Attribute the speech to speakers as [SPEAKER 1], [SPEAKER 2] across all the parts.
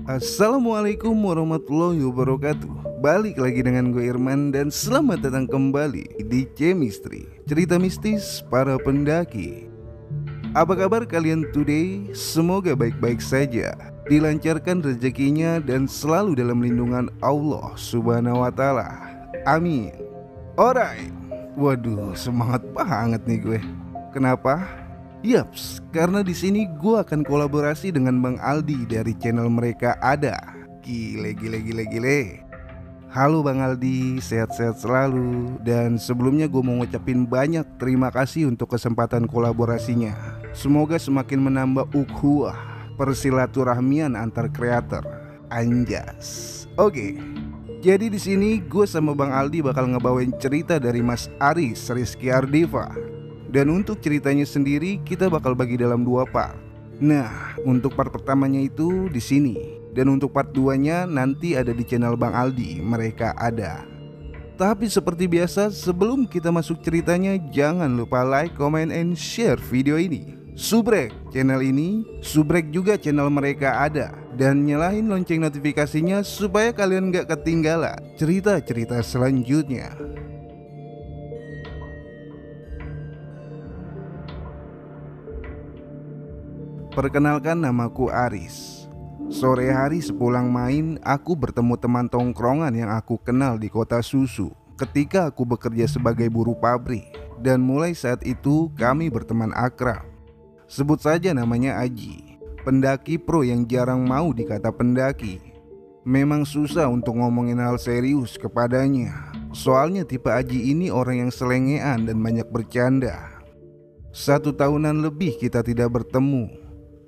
[SPEAKER 1] Assalamualaikum warahmatullahi wabarakatuh. Balik lagi dengan gue Irman dan selamat datang kembali di Chemistry, cerita mistis para pendaki. Apa kabar kalian today? Semoga baik-baik saja, dilancarkan rezekinya dan selalu dalam lindungan Allah Subhanahu wa Ta'ala. Amin. Alright. Waduh, semangat banget nih gue. Kenapa? Yaps, karena di sini gue akan kolaborasi dengan Bang Aldi dari channel mereka ada. Gile. Halo Bang Aldi, sehat-sehat selalu. Dan sebelumnya gue mau ngucapin banyak terima kasih untuk kesempatan kolaborasinya. Semoga semakin menambah ukhuwah persilaturahmian antar kreator. Anjas. Oke. Jadi di sini gue sama Bang Aldi bakal ngebawain cerita dari Mas Aris Rizky Ardiva. Dan untuk ceritanya sendiri kita bakal bagi dalam 2 part. Nah, untuk part pertamanya itu di sini, dan untuk part 2-nya nanti ada di channel Bang Aldi, mereka ada. Tapi seperti biasa, sebelum kita masuk ceritanya, jangan lupa like, comment, and share video ini. Subrek channel ini, subrek juga channel mereka ada. Dan nyalain lonceng notifikasinya supaya kalian gak ketinggalan cerita-cerita selanjutnya. Perkenalkan, namaku Aris. Sore hari sepulang main, aku bertemu teman tongkrongan yang aku kenal di kota susu ketika aku bekerja sebagai buruh pabrik. Dan mulai saat itu kami berteman akrab. Sebut saja namanya Aji, pendaki pro yang jarang mau dikata pendaki. Memang susah untuk ngomongin hal serius kepadanya. Soalnya tipe Aji ini orang yang selengean dan banyak bercanda. 1 tahunan lebih kita tidak bertemu.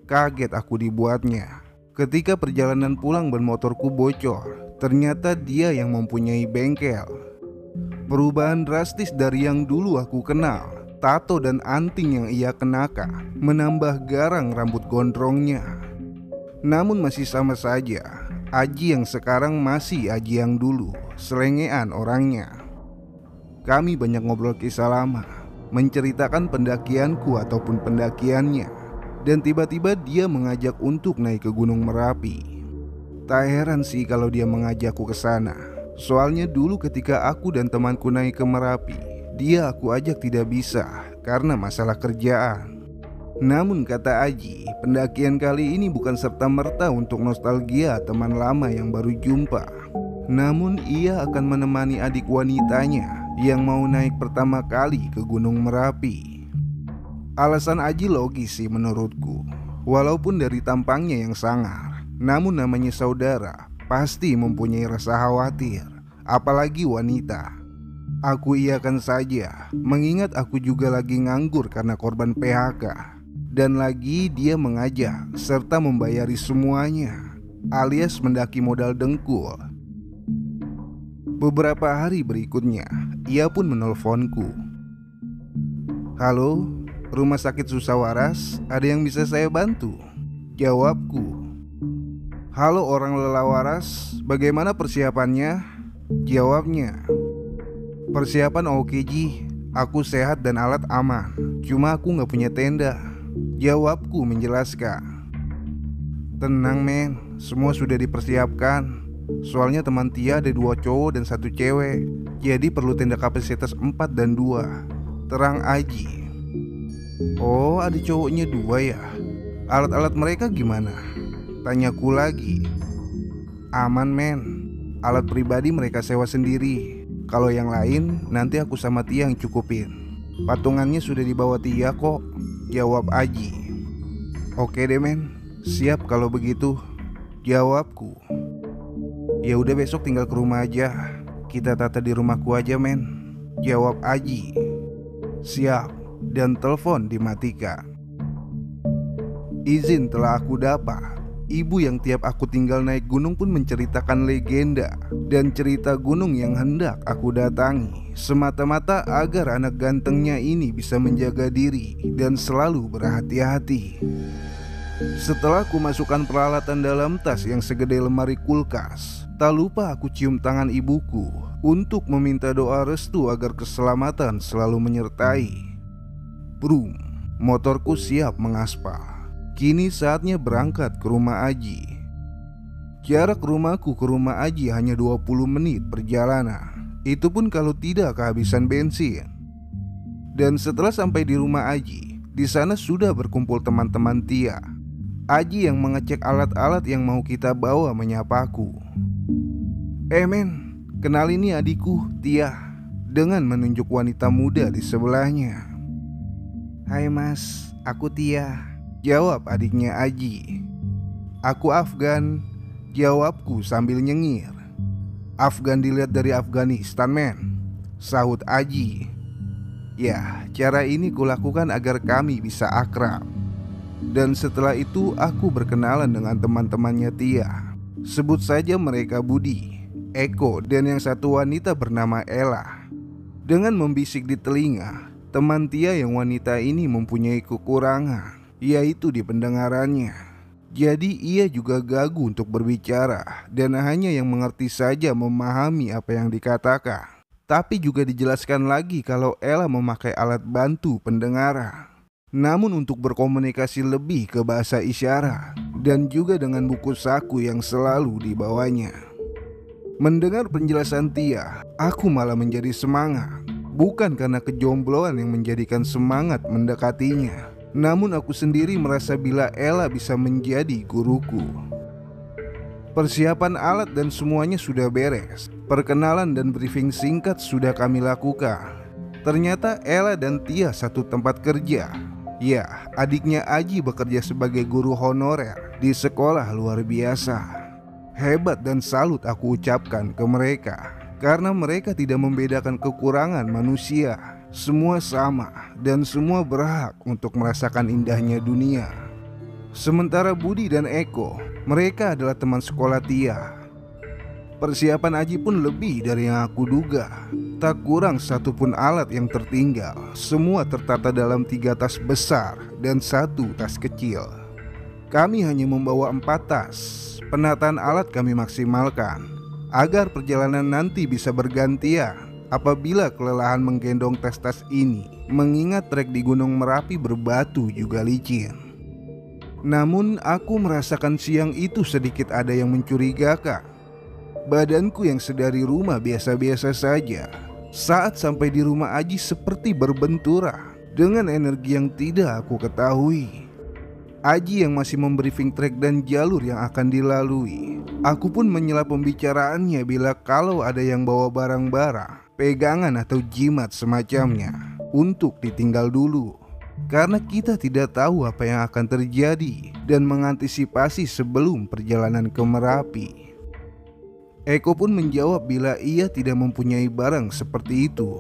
[SPEAKER 1] Kaget aku dibuatnya ketika perjalanan pulang ban motorku bocor. Ternyata dia yang mempunyai bengkel. Perubahan drastis dari yang dulu aku kenal. Tato dan anting yang ia kenakan menambah garang rambut gondrongnya. Namun masih sama saja. Aji yang sekarang masih Aji yang dulu, selengean orangnya. Kami banyak ngobrol kisah lama, menceritakan pendakianku ataupun pendakiannya. Dan tiba-tiba dia mengajak untuk naik ke Gunung Merapi. Tak heran sih kalau dia mengajakku ke sana. Soalnya dulu ketika aku dan temanku naik ke Merapi, dia aku ajak tidak bisa karena masalah kerjaan. Namun kata Aji, pendakian kali ini bukan serta-merta untuk nostalgia teman lama yang baru jumpa. Namun ia akan menemani adik wanitanya yang mau naik pertama kali ke Gunung Merapi. Alasan Aji logis sih menurutku. Walaupun dari tampangnya yang sangar, namun namanya saudara pasti mempunyai rasa khawatir, apalagi wanita. Aku iakan saja, mengingat aku juga lagi nganggur karena korban PHK. Dan lagi dia mengajak serta membayari semuanya, alias mendaki modal dengkul. Beberapa hari berikutnya, ia pun menelponku. Halo, Rumah Sakit Susawaras, ada yang bisa saya bantu? Jawabku. Halo orang lelawaras, bagaimana persiapannya? Jawabnya. Persiapan oke Ji, aku sehat dan alat aman, cuma aku gak punya tenda. Jawabku menjelaskan. Tenang men, semua sudah dipersiapkan. Soalnya teman Tia ada 2 cowok dan 1 cewek, jadi perlu tenda kapasitas 4 dan 2. Terang Aji. Oh, ada cowoknya 2 ya? Alat-alat mereka gimana? Tanyaku lagi. Aman men, alat pribadi mereka sewa sendiri. Kalau yang lain nanti aku sama Tia yang cukupin. Patungannya sudah dibawa Tia kok. Jawab Aji. Oke deh men, siap kalau begitu. Jawabku. Ya udah besok tinggal ke rumah aja. Kita tata di rumahku aja men. Jawab Aji. Siap. Dan telepon dimatikan. Izin telah aku dapat. Ibu yang tiap aku tinggal naik gunung pun menceritakan legenda dan cerita gunung yang hendak aku datangi, semata-mata agar anak gantengnya ini bisa menjaga diri dan selalu berhati-hati. Setelah ku masukkan peralatan dalam tas yang segede lemari kulkas, Tak lupa aku cium tangan ibuku untuk meminta doa restu agar keselamatan selalu menyertai. Brum, motorku siap mengaspal. Kini saatnya berangkat ke rumah Aji. Jarak rumahku ke rumah Aji hanya 20 menit perjalanan. Itu pun kalau tidak kehabisan bensin. Dan setelah sampai di rumah Aji, di sana sudah berkumpul teman-teman Tia. Aji yang mengecek alat-alat yang mau kita bawa menyapaku. Men, kenal ini adikku, Tia, dengan menunjuk wanita muda di sebelahnya. Hai mas, aku Tia, jawab adiknya Aji. Aku Afgan, jawabku sambil nyengir. Afgan dilihat dari Afghanistan men, sahut Aji. Ya, cara ini kulakukan agar kami bisa akrab. Dan setelah itu aku berkenalan dengan teman-temannya Tia. Sebut saja mereka Budi, Eko, dan yang satu wanita bernama Ella. Dengan membisik di telinga, teman Tia yang wanita ini mempunyai kekurangan, yaitu di pendengarannya. Jadi ia juga gagu untuk berbicara dan hanya yang mengerti saja memahami apa yang dikatakan. Tapi juga dijelaskan lagi kalau Ella memakai alat bantu pendengaran. Namun untuk berkomunikasi lebih ke bahasa isyarat dan juga dengan buku saku yang selalu dibawanya. Mendengar penjelasan Tia, aku malah menjadi semangat. Bukan karena kejombloan yang menjadikan semangat mendekatinya, namun aku sendiri merasa bila Ella bisa menjadi guruku. Persiapan alat dan semuanya sudah beres. Perkenalan dan briefing singkat sudah kami lakukan. Ternyata Ella dan Tia satu tempat kerja. Ya, adiknya Aji bekerja sebagai guru honorer di sekolah luar biasa. Hebat dan salut aku ucapkan ke mereka, karena mereka tidak membedakan kekurangan manusia. Semua sama dan semua berhak untuk merasakan indahnya dunia. Sementara Budi dan Eko, mereka adalah teman sekolah Tia. Persiapan Aji pun lebih dari yang aku duga. Tak kurang satupun alat yang tertinggal. Semua tertata dalam 3 tas besar dan 1 tas kecil. Kami hanya membawa 4 tas. Penataan alat kami maksimalkan agar perjalanan nanti bisa bergantian apabila kelelahan menggendong tas-tas ini, mengingat trek di Gunung Merapi berbatu juga licin. Namun aku merasakan siang itu sedikit ada yang mencurigakan. Badanku yang sedari rumah biasa-biasa saja, saat sampai di rumah Aji seperti berbenturan dengan energi yang tidak aku ketahui. Aji yang masih membriefing trek dan jalur yang akan dilalui. Aku pun menyela pembicaraannya bila kalau ada yang bawa barang-barang, pegangan atau jimat semacamnya, untuk ditinggal dulu. Karena kita tidak tahu apa yang akan terjadi dan mengantisipasi sebelum perjalanan ke Merapi. Eko pun menjawab bila ia tidak mempunyai barang seperti itu.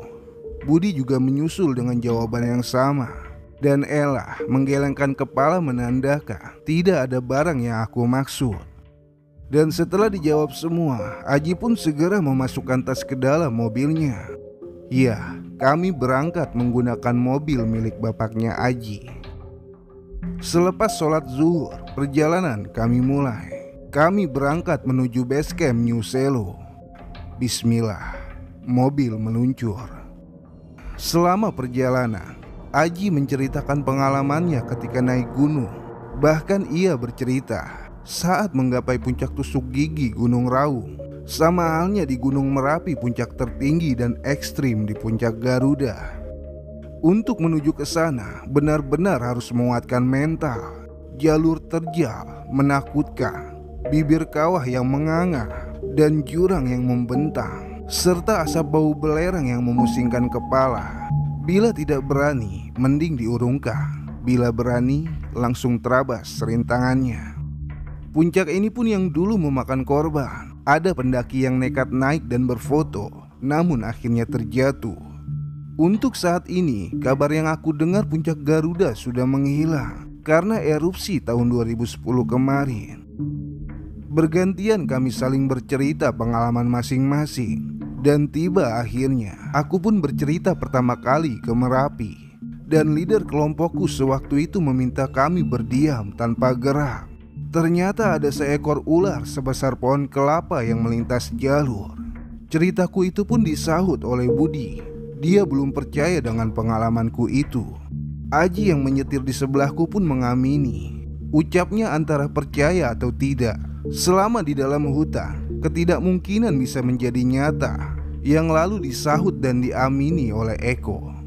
[SPEAKER 1] Budi juga menyusul dengan jawaban yang sama. Dan Ella menggelengkan kepala menandakan tidak ada barang yang aku maksud. Dan setelah dijawab semua, Aji pun segera memasukkan tas ke dalam mobilnya. Ya, kami berangkat menggunakan mobil milik bapaknya Aji. Selepas sholat zuhur, perjalanan kami mulai. Kami berangkat menuju base camp New Selo. Bismillah, mobil meluncur. Selama perjalanan, Aji menceritakan pengalamannya ketika naik gunung. Bahkan ia bercerita saat menggapai puncak tusuk gigi Gunung Raung. Sama halnya di Gunung Merapi, puncak tertinggi dan ekstrim di puncak Garuda. Untuk menuju ke sana, benar-benar harus menguatkan mental. Jalur terjal, menakutkan, bibir kawah yang menganga, dan jurang yang membentang, serta asap bau belerang yang memusingkan kepala. Bila tidak berani, mending diurungkan. Bila berani, langsung terabas rintangannya. Puncak ini pun yang dulu memakan korban. Ada pendaki yang nekat naik dan berfoto, namun akhirnya terjatuh. Untuk saat ini, kabar yang aku dengar puncak Garuda sudah menghilang karena erupsi tahun 2010 kemarin. Bergantian kami saling bercerita pengalaman masing-masing. Dan tiba akhirnya aku pun bercerita pertama kali ke Merapi. Dan leader kelompokku sewaktu itu meminta kami berdiam tanpa gerak. Ternyata ada seekor ular sebesar pohon kelapa yang melintas jalur. Ceritaku itu pun disahut oleh Budi. Dia belum percaya dengan pengalamanku itu. Aji yang menyetir di sebelahku pun mengamini. Ucapnya antara percaya atau tidak. Selama di dalam hutan, ketidakmungkinan bisa menjadi nyata, yang lalu disahut dan diamini oleh Eko.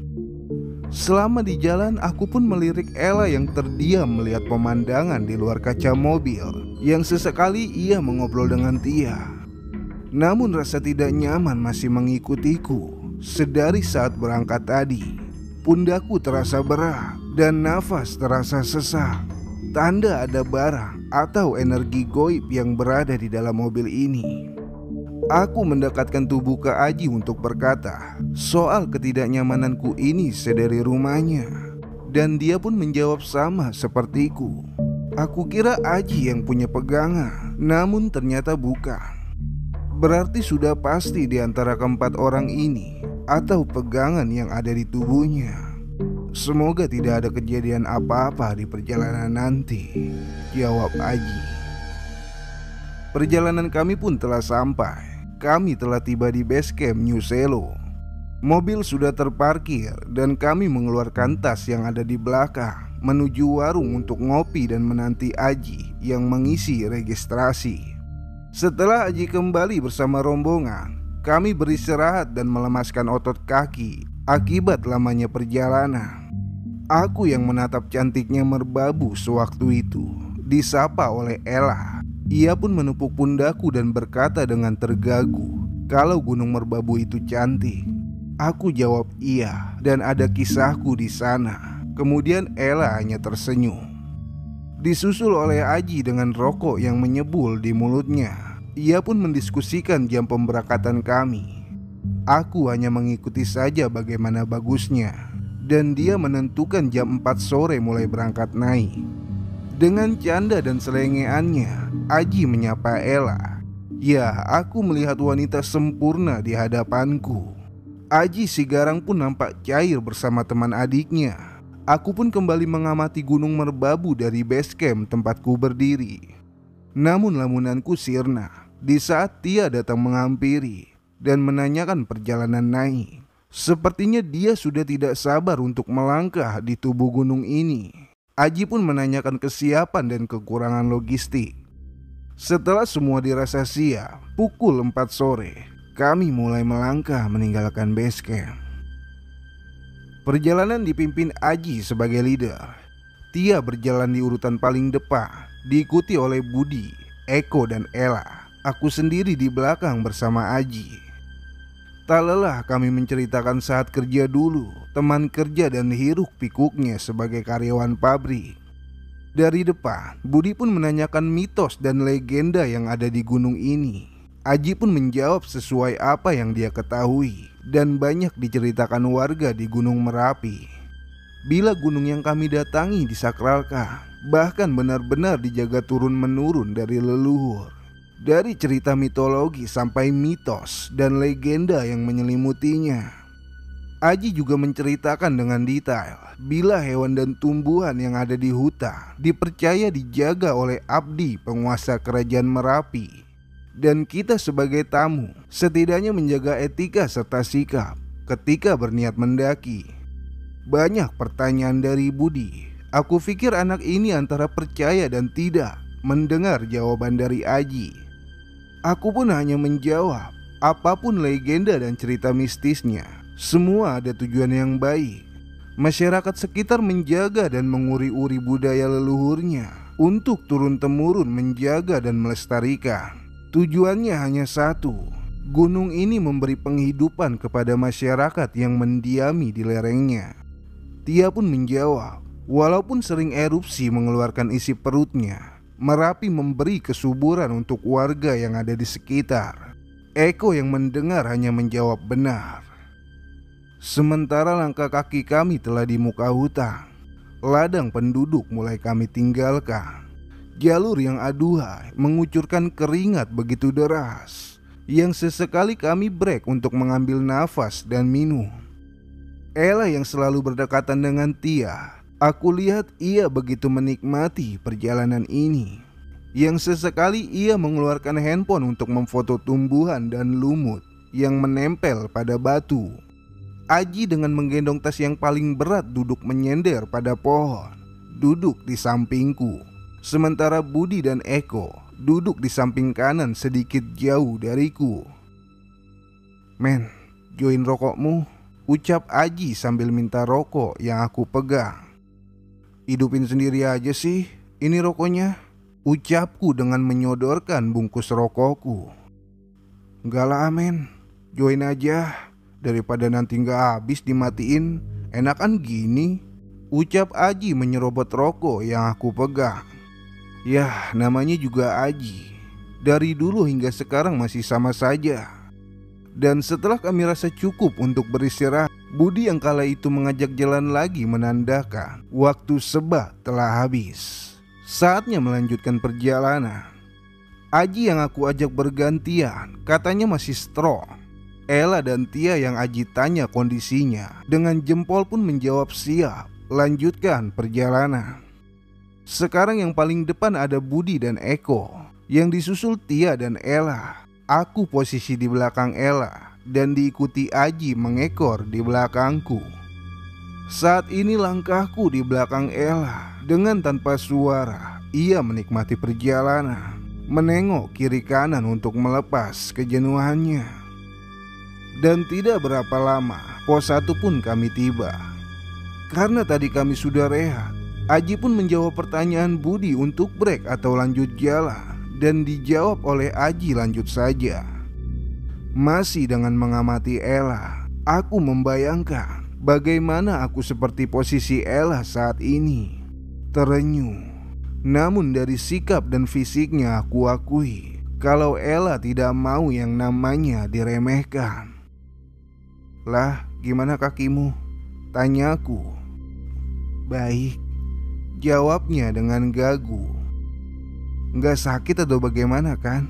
[SPEAKER 1] Selama di jalan, aku pun melirik Ella yang terdiam melihat pemandangan di luar kaca mobil, yang sesekali ia mengobrol dengan Tia. Namun rasa tidak nyaman masih mengikutiku. Sedari saat berangkat tadi, pundakku terasa berat dan nafas terasa sesak. Tanda ada barang atau energi goib yang berada di dalam mobil ini. Aku mendekatkan tubuh ke Aji untuk berkata soal ketidaknyamananku ini sedari rumahnya, dan dia pun menjawab sama sepertiku. Aku kira Aji yang punya pegangan, namun ternyata bukan. Berarti sudah pasti di antara keempat orang ini atau pegangan yang ada di tubuhnya. Semoga tidak ada kejadian apa-apa di perjalanan nanti, jawab Aji. Perjalanan kami pun telah sampai. Kami telah tiba di base camp New Selo. Mobil sudah terparkir dan kami mengeluarkan tas yang ada di belakang menuju warung untuk ngopi dan menanti Aji yang mengisi registrasi. Setelah Aji kembali bersama rombongan, kami beristirahat dan melemaskan otot kaki akibat lamanya perjalanan. Aku yang menatap cantiknya merbabu sewaktu itu disapa oleh Ella. Ia pun menepuk pundaku dan berkata dengan tergagu kalau Gunung Merbabu itu cantik. Aku jawab iya dan ada kisahku di sana. Kemudian Ella hanya tersenyum. Disusul oleh Aji dengan rokok yang menyebul di mulutnya. Ia pun mendiskusikan jam pemberangkatan kami. Aku hanya mengikuti saja bagaimana bagusnya, dan dia menentukan jam 4 sore mulai berangkat naik. Dengan canda dan selengeannya, Aji menyapa Ella. Ya, aku melihat wanita sempurna di hadapanku. Aji si garang pun nampak cair bersama teman adiknya. Aku pun kembali mengamati Gunung Merbabu dari base camp tempatku berdiri. Namun lamunanku sirna di saat Tia datang menghampiri dan menanyakan perjalanan naik. Sepertinya dia sudah tidak sabar untuk melangkah di tubuh gunung ini. Aji pun menanyakan kesiapan dan kekurangan logistik. Setelah semua dirasa siap, pukul 4 sore, kami mulai melangkah meninggalkan base camp. Perjalanan dipimpin Aji sebagai leader. Tia berjalan di urutan paling depan, diikuti oleh Budi, Eko dan Ella. Aku sendiri di belakang bersama Aji. Tak lelah kami menceritakan saat kerja dulu, teman kerja dan hiruk pikuknya sebagai karyawan pabrik. Dari depan, Budi pun menanyakan mitos dan legenda yang ada di gunung ini. Aji pun menjawab sesuai apa yang dia ketahui, dan banyak diceritakan warga di Gunung Merapi. Bila gunung yang kami datangi disakralkan, bahkan benar-benar dijaga turun-menurun dari leluhur. Dari cerita mitologi sampai mitos dan legenda yang menyelimutinya. Aji juga menceritakan dengan detail bila hewan dan tumbuhan yang ada di hutan dipercaya dijaga oleh abdi penguasa kerajaan Merapi. Dan kita sebagai tamu setidaknya menjaga etika serta sikap ketika berniat mendaki. Banyak pertanyaan dari Budi. Aku pikir anak ini antara percaya dan tidak mendengar jawaban dari Aji. Aku pun hanya menjawab, apapun legenda dan cerita mistisnya, semua ada tujuan yang baik. Masyarakat sekitar menjaga dan menguri-uri budaya leluhurnya untuk turun-temurun menjaga dan melestarikan. Tujuannya hanya satu, gunung ini memberi penghidupan kepada masyarakat yang mendiami di lerengnya. Tia pun menjawab, walaupun sering erupsi mengeluarkan isi perutnya, Merapi memberi kesuburan untuk warga yang ada di sekitar. Eko yang mendengar hanya menjawab benar. Sementara langkah kaki kami telah di muka hutan, ladang penduduk mulai kami tinggalkan. Jalur yang aduhai mengucurkan keringat begitu deras, yang sesekali kami break untuk mengambil nafas dan minum. Ella yang selalu berdekatan dengan Tia, aku lihat ia begitu menikmati perjalanan ini. Yang sesekali ia mengeluarkan handphone untuk memfoto tumbuhan dan lumut yang menempel pada batu. Aji dengan menggendong tas yang paling berat duduk menyender pada pohon, duduk di sampingku. Sementara Budi dan Eko duduk di samping kanan sedikit jauh dariku. "Men, join rokokmu," ucap Aji sambil minta rokok yang aku pegang. "Hidupin sendiri aja sih, ini rokoknya," ucapku dengan menyodorkan bungkus rokokku. "Enggak lah men, join aja, daripada nanti gak habis dimatiin, enakan gini," ucap Aji menyerobot rokok yang aku pegang. Yah, namanya juga Aji, dari dulu hingga sekarang masih sama saja. Dan setelah kami rasa cukup untuk beristirahat, Budi yang kala itu mengajak jalan lagi menandakan waktu sebat telah habis. Saatnya melanjutkan perjalanan. Aji yang aku ajak bergantian, katanya masih strong. Ella dan Tia yang Aji tanya kondisinya, dengan jempol pun menjawab siap, lanjutkan perjalanan. Sekarang yang paling depan ada Budi dan Eko, yang disusul Tia dan Ella. Aku posisi di belakang Ella dan diikuti Aji mengekor di belakangku. Saat ini langkahku di belakang Ella. Dengan tanpa suara, ia menikmati perjalanan, menengok kiri kanan untuk melepas kejenuhannya. Dan tidak berapa lama, pos 1 pun kami tiba. Karena tadi kami sudah rehat, Aji pun menjawab pertanyaan Budi untuk break atau lanjut jalan, dan dijawab oleh Aji lanjut saja. Masih dengan mengamati Ella, aku membayangkan bagaimana aku seperti posisi Ella saat ini. Terenyuh. Namun dari sikap dan fisiknya aku akui kalau Ella tidak mau yang namanya diremehkan. "Lah, gimana kakimu?" tanyaku. "Baik," jawabnya dengan gagu. "Nggak sakit atau bagaimana kan?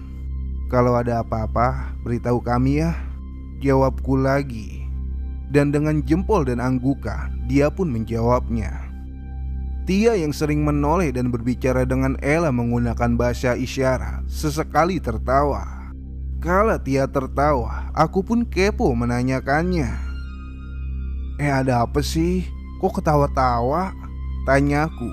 [SPEAKER 1] Kalau ada apa-apa, beritahu kami ya," jawabku lagi. Dan dengan jempol dan anggukan, dia pun menjawabnya. Tia yang sering menoleh dan berbicara dengan Ella menggunakan bahasa isyarat sesekali tertawa. Kala Tia tertawa, aku pun kepo menanyakannya. Ada apa sih? Kok ketawa-tawa?" tanyaku.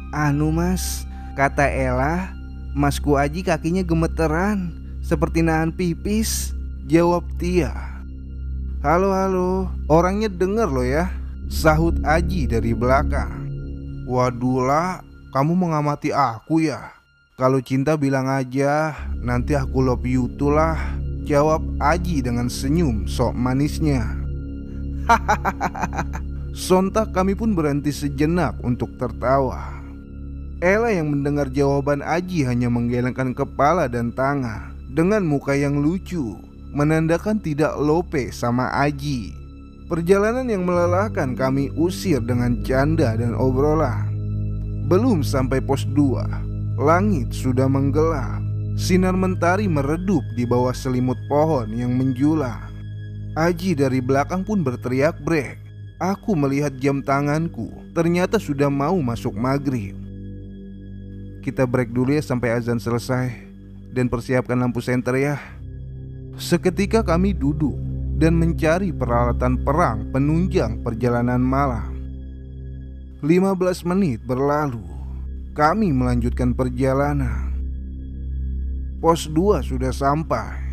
[SPEAKER 1] "Anu mas, kata Ella, masku Aji kakinya gemeteran, seperti nahan pipis," jawab Tia. Halo, orangnya denger loh ya," sahut Aji dari belakang. "Waduh lah, kamu mengamati aku ya? Kalau cinta bilang aja, nanti aku love you tuh lah," jawab Aji dengan senyum sok manisnya. Sontak kami pun berhenti sejenak untuk tertawa. Ella yang mendengar jawaban Aji hanya menggelengkan kepala dan tangan dengan muka yang lucu, menandakan tidak lope sama Aji. Perjalanan yang melelahkan kami usir dengan canda dan obrolan. Belum sampai pos 2, langit sudah menggelap. Sinar mentari meredup di bawah selimut pohon yang menjulang. Aji dari belakang pun berteriak brek. Aku melihat jam tanganku, ternyata sudah mau masuk maghrib. "Kita break dulu ya sampai azan selesai, dan persiapkan lampu senter ya." Seketika kami duduk dan mencari peralatan perang penunjang perjalanan malam. 15 menit berlalu, kami melanjutkan perjalanan. Pos 2 sudah sampai.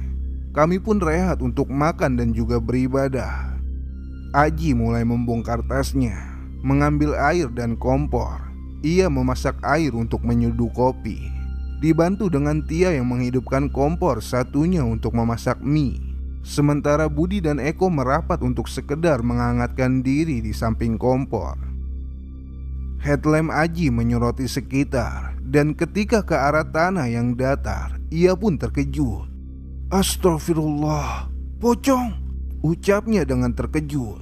[SPEAKER 1] Kami pun rehat untuk makan dan juga beribadah. Aji mulai membongkar tasnya, mengambil air dan kompor. Ia memasak air untuk menyeduh kopi, dibantu dengan Tia yang menghidupkan kompor satunya untuk memasak mie. Sementara Budi dan Eko merapat untuk sekedar menghangatkan diri di samping kompor. Headlamp Aji menyoroti sekitar, dan ketika ke arah tanah yang datar, ia pun terkejut. "Astagfirullah, pocong!" ucapnya dengan terkejut.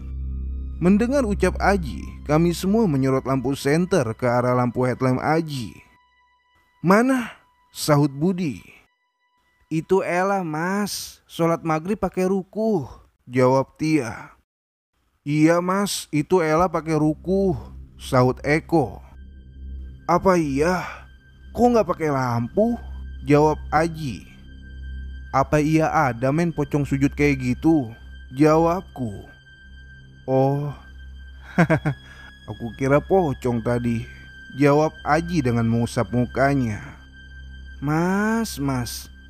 [SPEAKER 1] Mendengar ucap Aji, kami semua menyorot lampu senter ke arah lampu headlamp Aji. "Mana?" sahut Budi. "Itu Ella mas, sholat maghrib pakai rukuh," jawab Tia. "Iya mas, itu Ella pakai rukuh," sahut Eko. "Apa iya? Kok nggak pakai lampu? Jawab Aji. Apa iya ada men pocong sujud kayak gitu? Jawabku. Oh, aku kira pocong tadi. Jawab Aji dengan mengusap mukanya. Mas,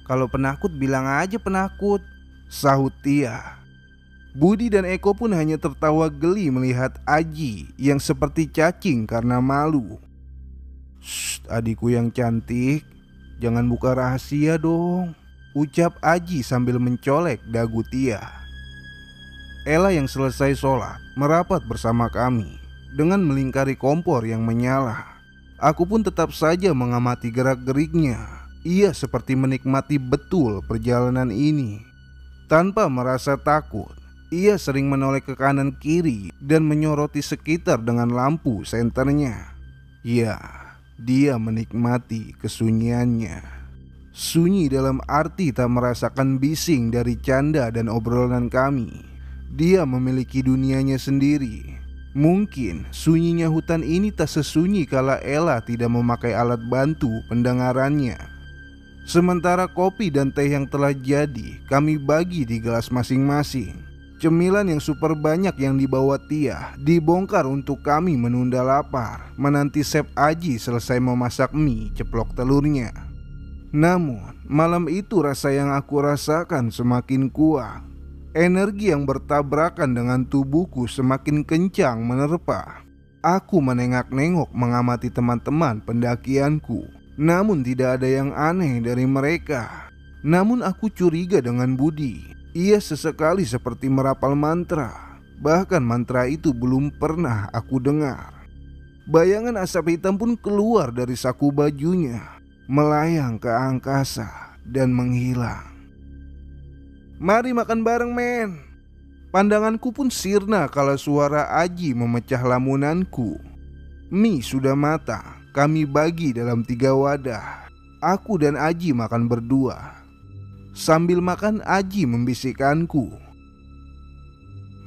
[SPEAKER 1] kalau penakut bilang aja penakut, sahut Tia. Budi dan Eko pun hanya tertawa geli melihat Aji yang seperti cacing karena malu. Shh, adikku yang cantik, jangan buka rahasia dong, ucap Aji sambil mencolek dagu Tia. Ella yang selesai sholat merapat bersama kami dengan melingkari kompor yang menyala. Aku pun tetap saja mengamati gerak-geriknya. Ia seperti menikmati betul perjalanan ini. Tanpa merasa takut, ia sering menoleh ke kanan kiri dan menyoroti sekitar dengan lampu senternya. Ya, dia menikmati kesunyiannya. Sunyi dalam arti tak merasakan bising dari canda dan obrolan kami. Dia memiliki dunianya sendiri. Mungkin sunyinya hutan ini tak sesunyi kala Ella tidak memakai alat bantu pendengarannya. Sementara kopi dan teh yang telah jadi kami bagi di gelas masing-masing. Cemilan yang super banyak yang dibawa Tia dibongkar untuk kami menunda lapar, menanti Chef Aji selesai memasak mie ceplok telurnya. Namun malam itu rasa yang aku rasakan semakin kuat. Energi yang bertabrakan dengan tubuhku semakin kencang menerpa. Aku menengak-nengok mengamati teman-teman pendakianku. Namun tidak ada yang aneh dari mereka. Namun aku curiga dengan Budi. Ia sesekali seperti merapal mantra. Bahkan mantra itu belum pernah aku dengar. Bayangan asap hitam pun keluar dari saku bajunya, melayang ke angkasa dan menghilang. Mari makan bareng men. Pandanganku pun sirna kala suara Aji memecah lamunanku. Mie sudah matang, kami bagi dalam 3 wadah. Aku dan Aji makan berdua. Sambil makan Aji membisikkanku.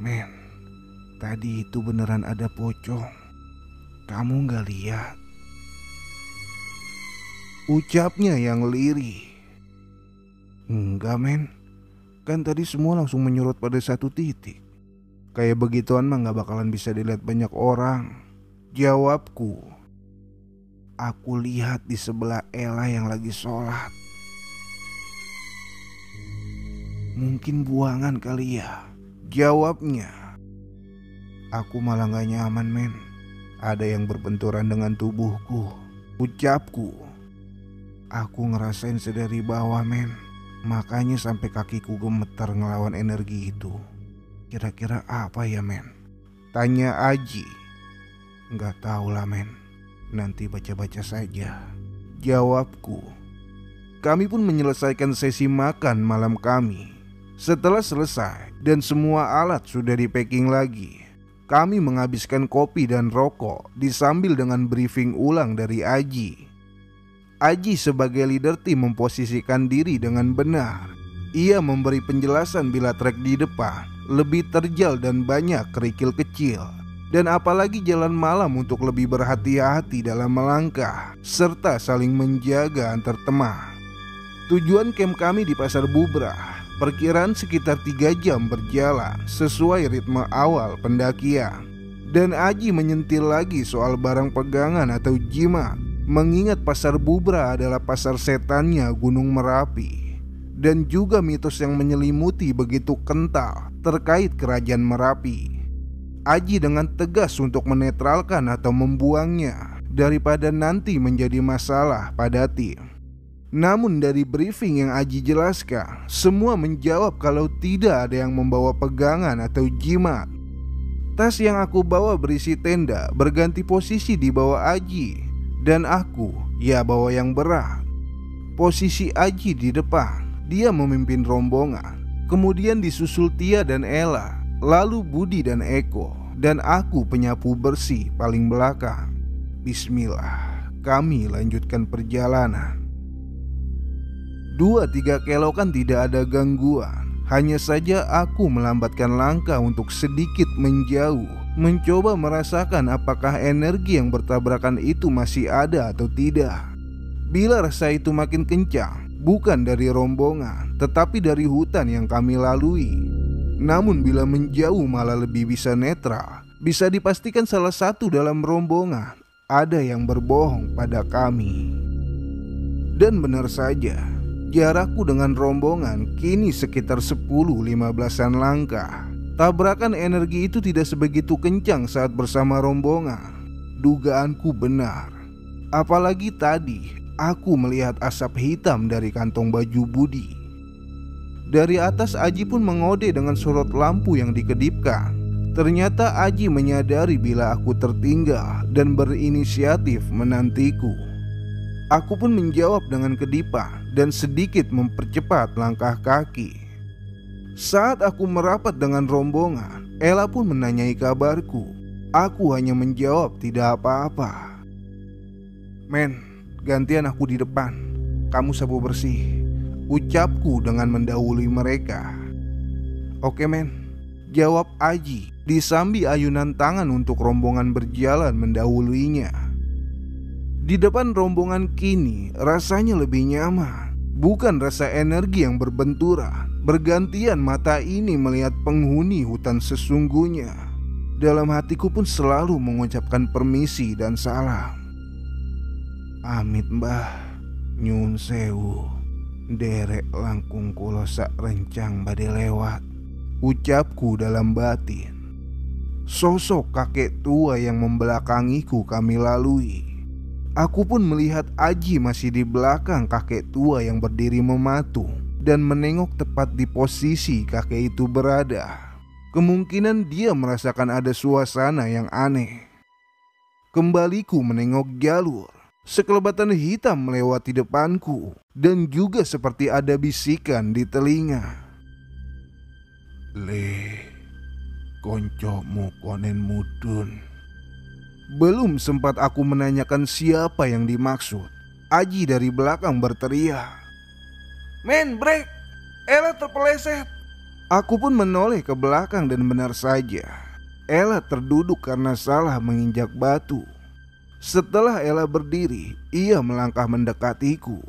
[SPEAKER 1] Men, tadi itu beneran ada pocong. Kamu gak lihat? Ucapnya yang lirih. Enggak men, kan tadi semua langsung menyorot pada satu titik. Kayak begituan mah gak bakalan bisa dilihat banyak orang, jawabku. Aku lihat di sebelah Ella yang lagi sholat. Mungkin buangan kali ya, jawabnya. Aku malah gak nyaman men. Ada yang berbenturan dengan tubuhku, ucapku. Aku ngerasain sedari bawah men. Makanya sampai kakiku gemetar ngelawan energi itu. Kira-kira apa ya men? Tanya Aji. Nggak tahu lah men. Nanti baca-baca saja, jawabku. Kami pun menyelesaikan sesi makan malam kami. Setelah selesai dan semua alat sudah di packing lagi, kami menghabiskan kopi dan rokok disambil dengan briefing ulang dari Aji. Aji sebagai leader tim memposisikan diri dengan benar. Ia memberi penjelasan bila trek di depan lebih terjal dan banyak kerikil kecil. Dan apalagi jalan malam untuk lebih berhati-hati dalam melangkah, serta saling menjaga antar teman. Tujuan camp kami di Pasar Bubrah. Perkiraan sekitar 3 jam berjalan sesuai ritme awal pendakian. Dan Aji menyentil lagi soal barang pegangan atau jimat. Mengingat Pasar Bubrah adalah pasar setannya Gunung Merapi. Dan juga mitos yang menyelimuti begitu kental terkait kerajaan Merapi. Aji dengan tegas untuk menetralkan atau membuangnya daripada nanti menjadi masalah pada tim. Namun dari briefing yang Aji jelaskan, semua menjawab kalau tidak ada yang membawa pegangan atau jimat. Tas yang aku bawa berisi tenda berganti posisi di bawah Aji. Dan aku, ya bawa yang berat. Posisi Aji di depan, dia memimpin rombongan. Kemudian disusul Tia dan Ella, lalu Budi dan Eko, dan aku penyapu bersih paling belakang. Bismillah, kami lanjutkan perjalanan. 2-3 kelokan tidak ada gangguan. Hanya saja aku melambatkan langkah untuk sedikit menjauh, mencoba merasakan apakah energi yang bertabrakan itu masih ada atau tidak. Bila rasa itu makin kencang, bukan dari rombongan, tetapi dari hutan yang kami lalui. Namun bila menjauh malah lebih bisa netral. Bisa dipastikan salah satu dalam rombongan ada yang berbohong pada kami. Dan benar saja, jarakku dengan rombongan kini sekitar 10-15an langkah. Tabrakan energi itu tidak sebegitu kencang saat bersama rombongan. Dugaanku benar. Apalagi tadi aku melihat asap hitam dari kantong baju Budi. Dari atas Aji pun mengode dengan sorot lampu yang dikedipkan. Ternyata Aji menyadari bila aku tertinggal dan berinisiatif menantiku. Aku pun menjawab dengan kedipan dan sedikit mempercepat langkah kaki. Saat aku merapat dengan rombongan, Ella pun menanyai kabarku. Aku hanya menjawab tidak apa-apa. "Men, gantian aku di depan. Kamu sapu bersih," ucapku dengan mendahului mereka. "Oke men," jawab Aji disambi ayunan tangan untuk rombongan berjalan mendahuluinya. Di depan rombongan kini rasanya lebih nyaman. Bukan rasa energi yang berbenturan. Bergantian mata ini melihat penghuni hutan sesungguhnya. Dalam hatiku pun selalu mengucapkan permisi dan salam. "Amit mbah, nyun sewu, derek langkung kulo sak rencang bade lewat," ucapku dalam batin. Sosok kakek tua yang membelakangiku kami lalui. Aku pun melihat Aji masih di belakang kakek tua yang berdiri mematung dan menengok tepat di posisi kakek itu berada. Kemungkinan dia merasakan ada suasana yang aneh. Kembaliku menengok jalur. Sekelebatan hitam melewati depanku dan juga seperti ada bisikan di telinga. "Le, koncomu konen mudun." Belum sempat aku menanyakan siapa yang dimaksud, Aji dari belakang berteriak, "Men, break! Ella terpeleset!" Aku pun menoleh ke belakang dan benar saja, Ella terduduk karena salah menginjak batu. Setelah Ella berdiri, ia melangkah mendekatiku.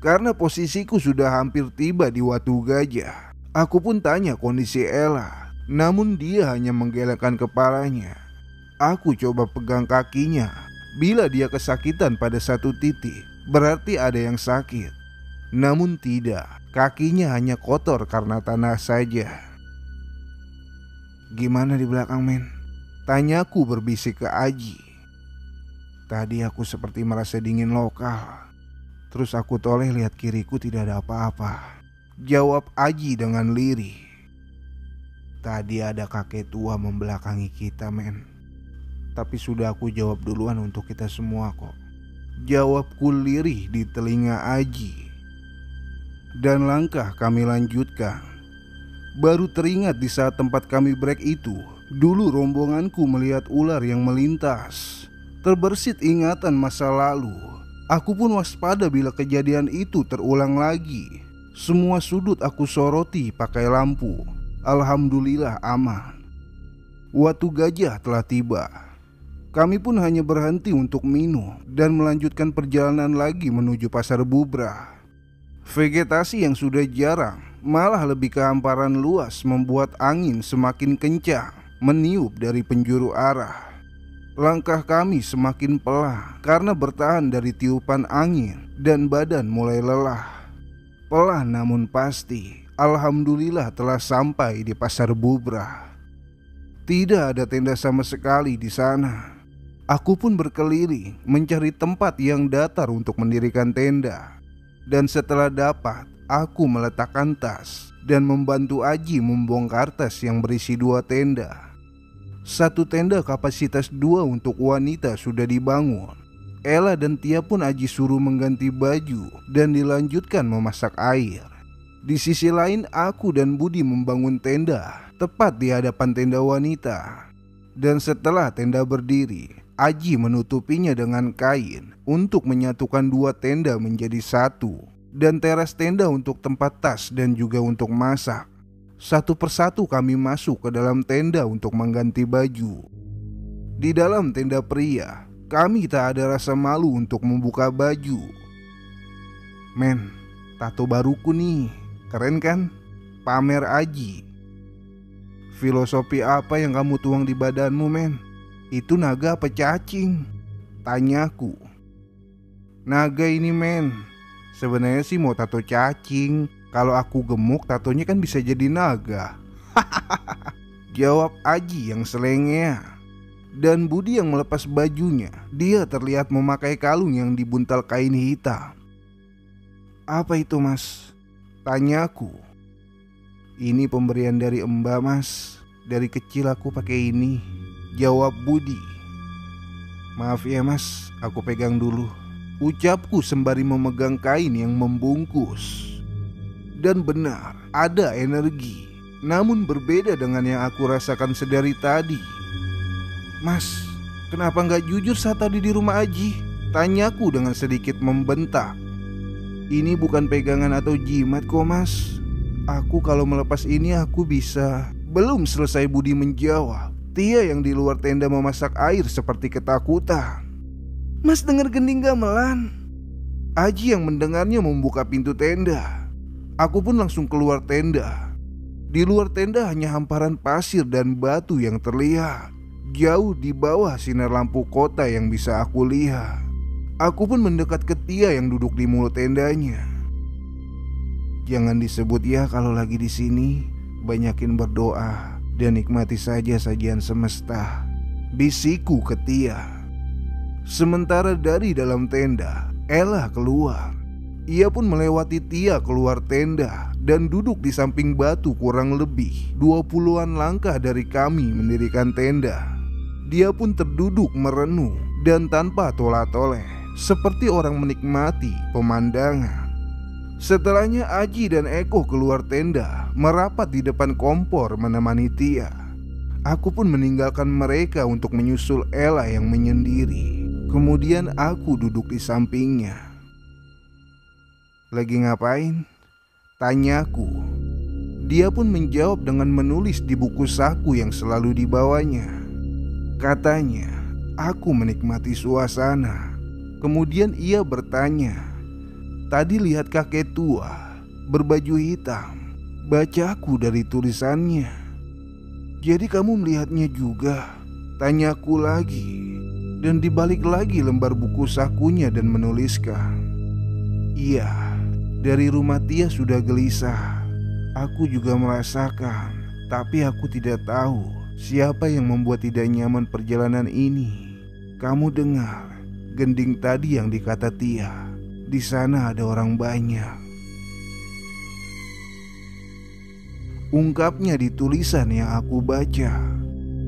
[SPEAKER 1] Karena posisiku sudah hampir tiba di Watu Gajah, aku pun tanya kondisi Ella. Namun dia hanya menggelengkan kepalanya. Aku coba pegang kakinya. Bila dia kesakitan pada satu titik, berarti ada yang sakit. Namun tidak, kakinya hanya kotor karena tanah saja. "Gimana di belakang men?" tanyaku berbisik ke Aji. "Tadi aku seperti merasa dingin lokal. Terus aku toleh lihat kiriku tidak ada apa-apa," jawab Aji dengan lirih. "Tadi ada kakek tua membelakangi kita men. Tapi sudah aku jawab duluan untuk kita semua kok," jawabku lirih di telinga Aji. Dan langkah kami lanjutkan. Baru teringat di saat tempat kami break itu, dulu rombonganku melihat ular yang melintas. Terbersit ingatan masa lalu. Aku pun waspada bila kejadian itu terulang lagi. Semua sudut aku soroti pakai lampu. Alhamdulillah aman. Watu Gajah telah tiba. Kami pun hanya berhenti untuk minum dan melanjutkan perjalanan lagi menuju Pasar Bubrah. Vegetasi yang sudah jarang malah lebih kehamparan luas membuat angin semakin kencang meniup dari penjuru arah. Langkah kami semakin pelan karena bertahan dari tiupan angin dan badan mulai lelah. Pelan namun pasti, alhamdulillah telah sampai di Pasar Bubrah. Tidak ada tenda sama sekali di sana. Aku pun berkeliling mencari tempat yang datar untuk mendirikan tenda. Dan setelah dapat, aku meletakkan tas dan membantu Aji membongkar tas yang berisi 2 tenda. Satu tenda kapasitas 2 untuk wanita sudah dibangun. Ella dan Tia pun Aji suruh mengganti baju dan dilanjutkan memasak air. Di sisi lain aku dan Budi membangun tenda tepat di hadapan tenda wanita. Dan setelah tenda berdiri, Aji menutupinya dengan kain untuk menyatukan 2 tenda menjadi satu, dan teras tenda untuk tempat tas dan juga untuk masak. Satu persatu kami masuk ke dalam tenda untuk mengganti baju. Di dalam tenda pria, kami tak ada rasa malu untuk membuka baju. Men, tato baruku nih, keren kan? Pamer Aji. Filosofi apa yang kamu tuang di badanmu, men? Itu naga apa cacing? Tanyaku. Naga ini, men. Sebenarnya sih mau tato cacing. Kalau aku gemuk, tatonya kan bisa jadi naga. Jawab Aji yang selengea. Dan Budi yang melepas bajunya. Dia terlihat memakai kalung yang dibuntal kain hitam. Apa itu, mas? Tanyaku. Ini pemberian dari Mbak, mas. Dari kecil aku pakai ini. Jawab Budi. Maaf ya, mas, aku pegang dulu. Ucapku sembari memegang kain yang membungkus. Dan benar, ada energi. Namun berbeda dengan yang aku rasakan sedari tadi. Mas, kenapa gak jujur saat tadi di rumah Aji? Tanyaku dengan sedikit membentak. Ini bukan pegangan atau jimat kok, mas. Aku kalau melepas ini aku bisa. Belum selesai Budi menjawab, Tia yang di luar tenda memasak air seperti ketakutan. Mas dengar gending gamelan? Aji yang mendengarnya membuka pintu tenda. Aku pun langsung keluar tenda. Di luar tenda hanya hamparan pasir dan batu yang terlihat jauh di bawah sinar lampu kota yang bisa aku lihat. Aku pun mendekat ke Tia yang duduk di mulut tendanya. Jangan disebut ya kalau lagi di sini. Banyakin berdoa dan nikmati saja sajian semesta, bisikku ke Tia. Sementara dari dalam tenda, Ella keluar. Ia pun melewati Tia keluar tenda dan duduk di samping batu kurang lebih 20-an langkah dari kami mendirikan tenda. Dia pun terduduk merenung dan tanpa tolah-toleh, seperti orang menikmati pemandangan. Setelahnya Aji dan Eko keluar tenda, merapat di depan kompor menemani Tia. Aku pun meninggalkan mereka untuk menyusul Ella yang menyendiri. Kemudian aku duduk di sampingnya. Lagi ngapain? Tanyaku. Dia pun menjawab dengan menulis di buku saku yang selalu dibawanya. Katanya, aku menikmati suasana. Kemudian ia bertanya, tadi lihat kakek tua berbaju hitam. Bacaku dari tulisannya. Jadi kamu melihatnya juga? Tanyaku lagi. Dan dibalik lagi lembar buku sakunya dan menuliskan, iya, dari rumah Tia sudah gelisah. Aku juga merasakan. Tapi aku tidak tahu siapa yang membuat tidak nyaman perjalanan ini. Kamu dengar gending tadi yang dikata Tia? Di sana ada orang banyak. Ungkapnya di tulisan yang aku baca.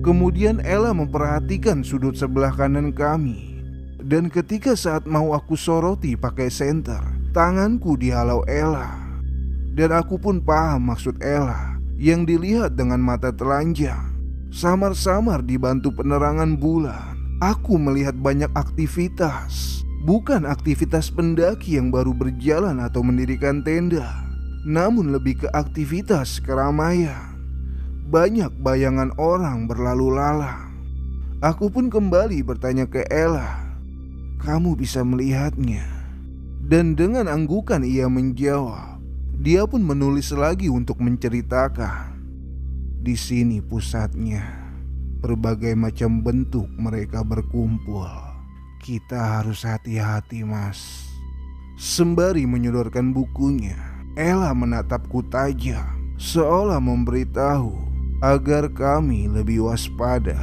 [SPEAKER 1] Kemudian Ella memperhatikan sudut sebelah kanan kami. Dan ketika saat mau aku soroti pakai senter, tanganku dihalau Ella. Dan aku pun paham maksud Ella yang dilihat dengan mata telanjang. Samar-samar dibantu penerangan bulan, aku melihat banyak aktivitas. Bukan aktivitas pendaki yang baru berjalan atau mendirikan tenda, namun lebih ke aktivitas keramaian. Banyak bayangan orang berlalu lalang. Aku pun kembali bertanya ke Ella, kamu bisa melihatnya? Dan dengan anggukan ia menjawab. Dia pun menulis lagi untuk menceritakan. Di sini pusatnya. Berbagai macam bentuk mereka berkumpul. Kita harus hati-hati, mas. Sembari menyodorkan bukunya, Ella menatapku tajam, seolah memberitahu agar kami lebih waspada.